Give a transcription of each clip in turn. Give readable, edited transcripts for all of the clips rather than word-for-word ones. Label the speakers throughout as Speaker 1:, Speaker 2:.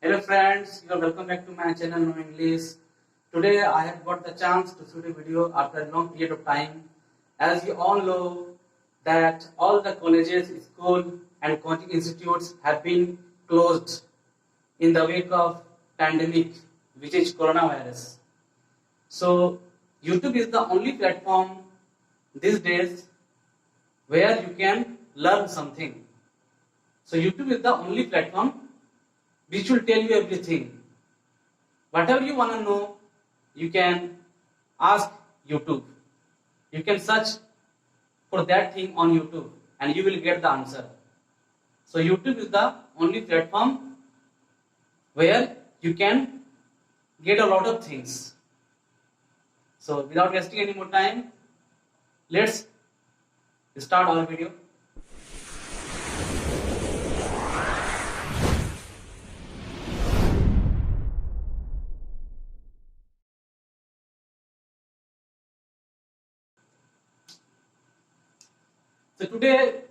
Speaker 1: Hello friends, you are welcome back to my channel No English. Today I have got the chance to shoot a video after a long period of time. As you all know that all the colleges, school and coaching institutes have been closed in the wake of pandemic which is coronavirus. So YouTube is the only platform these days where you can learn something. So YouTube is the only platform which will tell you everything. Whatever you want to know, you can ask YouTube. You can search for that thing on YouTube and you will get the answer. So YouTube is the only platform where you can get a lot of things. So without wasting any more time, let's start our video. So today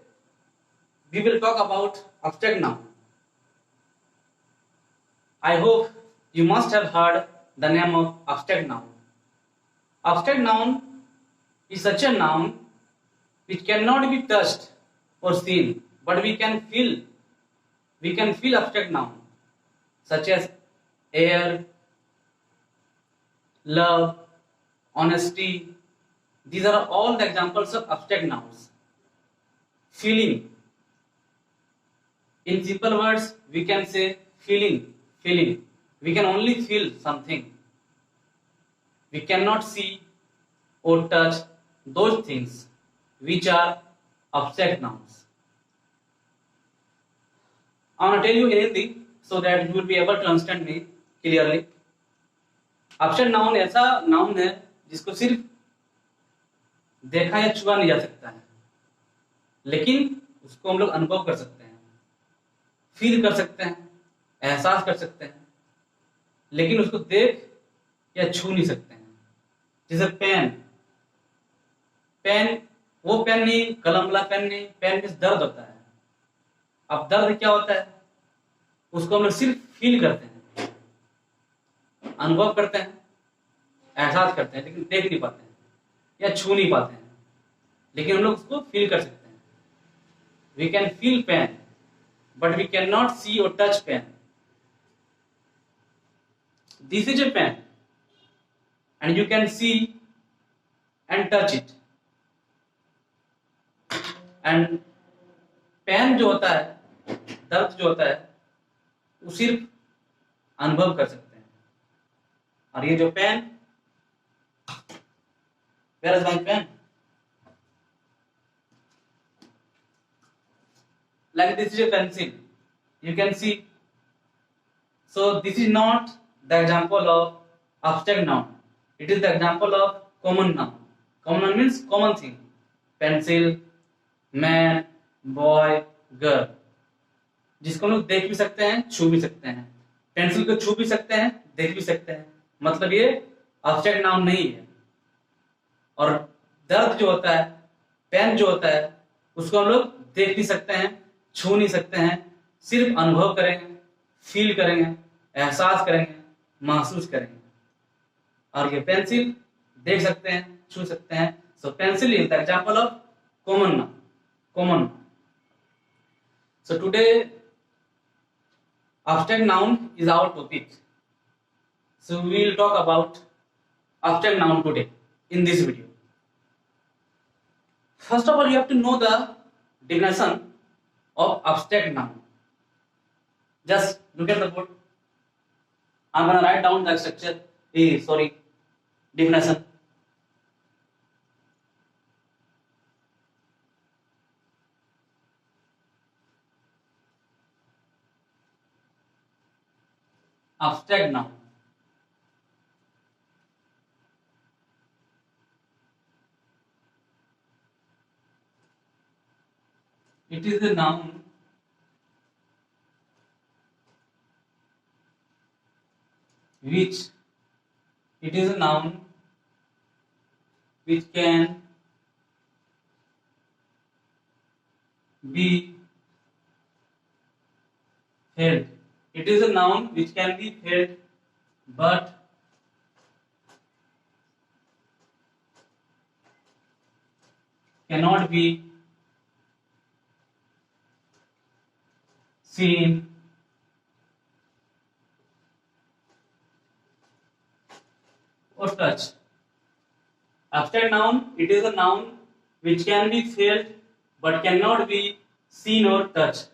Speaker 1: we will talk about abstract noun. I hope you must have heard the name of abstract noun. Abstract noun is such a noun which cannot be touched or seen, but we can feel. We can feel abstract noun such as air, love, honesty. These are all the examples of abstract nouns. Feeling. In simple words, we can say feeling. Feeling. We can only feel something. We cannot see or touch those things which are abstract nouns. I want to tell you in Hindi so that you will be able to understand me clearly. Abstract noun ऐसा noun है जिसको सिर्फ देखा या छुआ नहीं जा सकता है, लेकिन उसको हम लोग अनुभव कर सकते हैं, फील कर सकते हैं, एहसास कर सकते हैं, लेकिन उसको देख या छू नहीं सकते हैं. जैसे पेन. पेन वो पेन नहीं, कलम वाला पेन नहीं. पेन में दर्द होता है. अब दर्द क्या होता है, उसको हम लोग सिर्फ फील करते हैं, अनुभव करते हैं, एहसास करते हैं, लेकिन देख नहीं पाते हैं या छू नहीं पाते हैं, लेकिन हम लोग उसको फील कर सकते हैं. We can feel pain but we can not see और touch pain. This is a pain and you can see and touch it. And pain जो होता है, दर्द जो होता है, वो सिर्फ अनुभव कर सकते हैं. और ये जो pen, where is my pen? Like this is a pencil, you can see. So this is not the example of abstract noun. It is the example of common noun. Common noun means common thing. Pencil, man, boy, girl. जिसको हम लोग देख भी सकते हैं, छू भी सकते हैं. पेंसिल को छू भी सकते हैं, देख भी सकते हैं. मतलब ये abstract noun नहीं है. और दर्द जो होता है, पेन जो होता है, उसको हम लोग देख नहीं सकते हैं, छू नहीं सकते हैं, सिर्फ अनुभव करेंगे, फील करेंगे, एहसास करेंगे, महसूस करेंगे. और ये पेंसिल देख सकते हैं, छू सकते हैं. So pencil is the example of common noun. Common. So today abstract noun is our topic. So we will talk about abstract noun today in this video. First of all, you have to know the definition of abstract noun. Just look at the board. I'm gonna write down the structure. Definition. Abstract noun. It is a noun which can be held It is a noun which can be felt but cannot be seen or touched. Abstract noun, it is a noun which can be felt but cannot be seen or touched.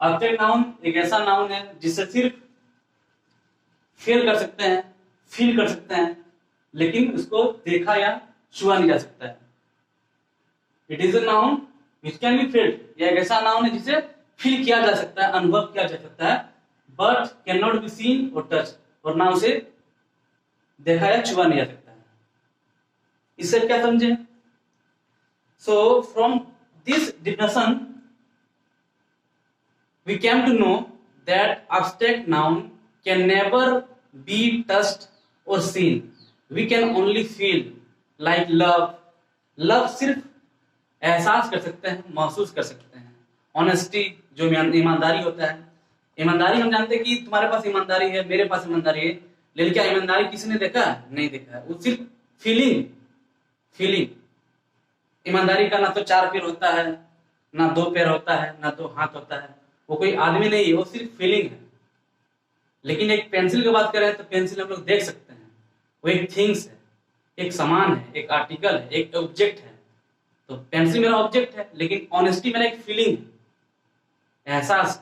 Speaker 1: Abstract noun एक ऐसा noun है जिसे सिर्फ feel कर सकते हैं, feel कर सकते हैं, लेकिन उसको देखा या छुआ नहीं जा सकता है. It is a noun which can be field, यह एक ऐसा नाउन है जिसे फील किया जा सकता है, अनुभव किया जा सकता है, but can not be seen और टच, और ना उसे देखा या छुआ नहीं जा सकता है. इससे क्या समझे? So from this definition we came to know that abstract noun can never be touched or seen. We can only feel, like love. Love सिर्फ एहसास कर सकते हैं, महसूस कर सकते हैं. Honesty जो ईमानदारी होता है, ईमानदारी हम जानते हैं कि तुम्हारे पास ईमानदारी है, मेरे पास ईमानदारी है, लेकिन क्या ईमानदारी किसी ने देखा? नहीं देखा है. वो सिर्फ फीलिंग. ईमानदारी का ना तो 4 पैर होता है, ना 2 पैर होता है, ना तो हाथ होता है. वो कोई आदमी नहीं है, वो सिर्फ फीलिंग है. लेकिन एक पेंसिल की बात करें तो पेंसिल हम लोग देख सकते हैं, वो एक थिंग्स है, एक सामान है, एक आर्टिकल है, एक ऑब्जेक्ट है. तो पेंसिल मेरा ऑब्जेक्ट है, लेकिन ऑनेस्टी मेरा एक फीलिंग है, एहसास.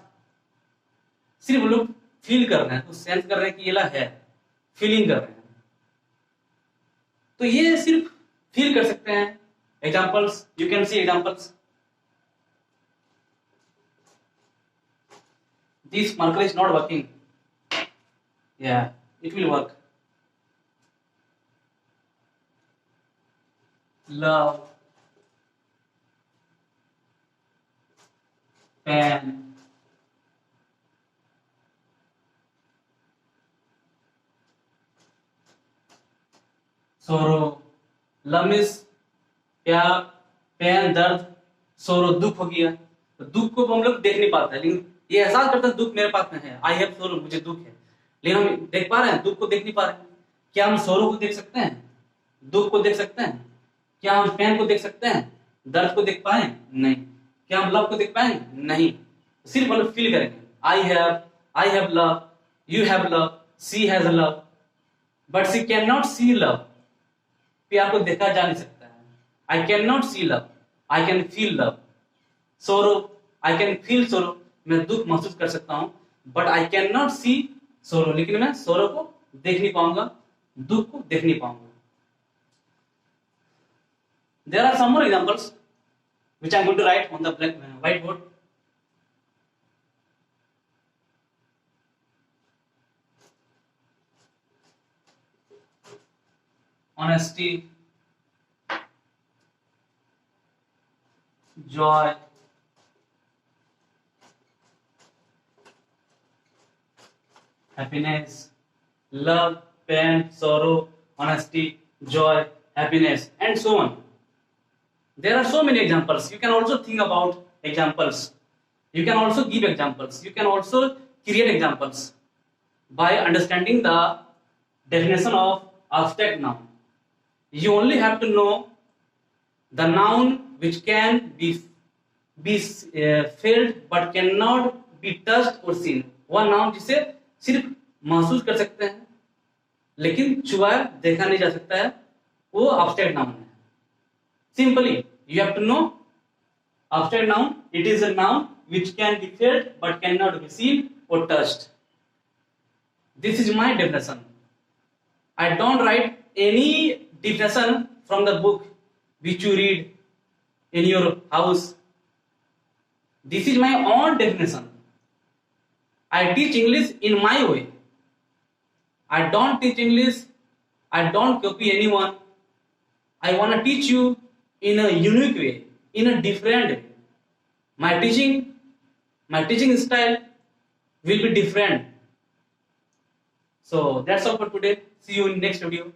Speaker 1: सिर्फ लोग फील कर रहे हैं, तो सेंस कर रहे हैं कि ये है, फीलिंग कर रहे हैं. तो ये सिर्फ फील कर सकते हैं. Examples, you can see examples. This marker is not working. Yeah, it will work. Love, pen, sorrow. Love means प्यार, पेन दर्द, सोरो दुख हो गया. तो दुख को हम लोग देख नहीं पाते, लेकिन ये एहसास करते हैं दुख मेरे पास में है. आई हैव सोरो, मुझे दुख है, लेकिन हम देख पा रहे हैं, दुख को देख नहीं पा रहे हैं. क्या हम सोरो को देख सकते हैं? दुख को देख सकते हैं? क्या हम पेन को देख सकते हैं? दर्द को देख पाए? नहीं. क्या हम लव को देख पाएंगे? नहीं. सिर्फ हम लोग फील करेंगे. I have love, you have love, she has love, but she can not see love. प्यार को देखा जा नहीं सकता है. I can not see love, I can feel love. Sorrow, I can feel सोरो, मैं दुख महसूस कर सकता हूं, बट आई कैन नॉट सी सोरो, लेकिन मैं सोरो को देख नहीं पाऊंगा, दुख को देख नहीं पाऊंगा. There are some more examples which I am going to write on the white board. Honesty, joy, happiness, love, pain, sorrow, honesty, joy, happiness, and so on. There are so many examples. You can also think about examples. You can also give examples. You can also create examples by understanding the definition of abstract noun. You only have to know the noun which can be felt but cannot be touched or seen. वह noun जिसे सिर्फ महसूस कर सकते हैं, लेकिन छुआ देखा नहीं जा सकता है, वो abstract noun है. Simply, you have to know abstract noun. It is a noun which can be felt but cannot be seen or touched. This is my definition. I don't write any definition from the book which you read in your house. This is my own definition. I teach English in my way. I don't teach English, I don't copy anyone. I want to teach you in a unique way, in a different way. My teaching style will be different. So that's all for today. See you in next video.